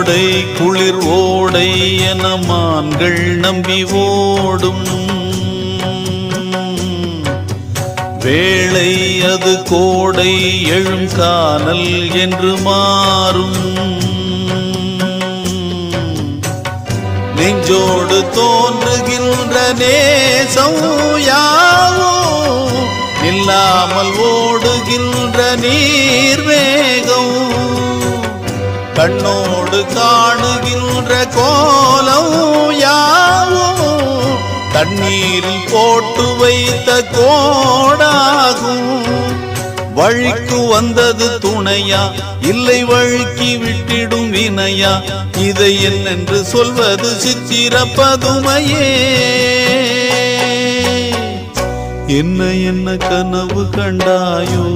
கோடை குளிர் ஓடை என மான்கள் நம்பி ஓடும் வேளை அது கோடை எழும் கானல் என்று மாறும். நெஞ்சோடு தோன்றுகின்ற நேசம் யாவோ நில்லாமல் ஓடுகின்ற நீர்வேகம் கண்ணோடு காணுகின்ற கோலம் யாவோ தண்ணீரில் போட்டு வைத்த கோடாகும். வழிக்கு வந்தது துணையா இல்லை வழுக்கி விட்டிடும் வினையா இதை என்னென்று சொல்வது சித்திர பதுமையே. என்ன என்ன கனவு கண்டாயோ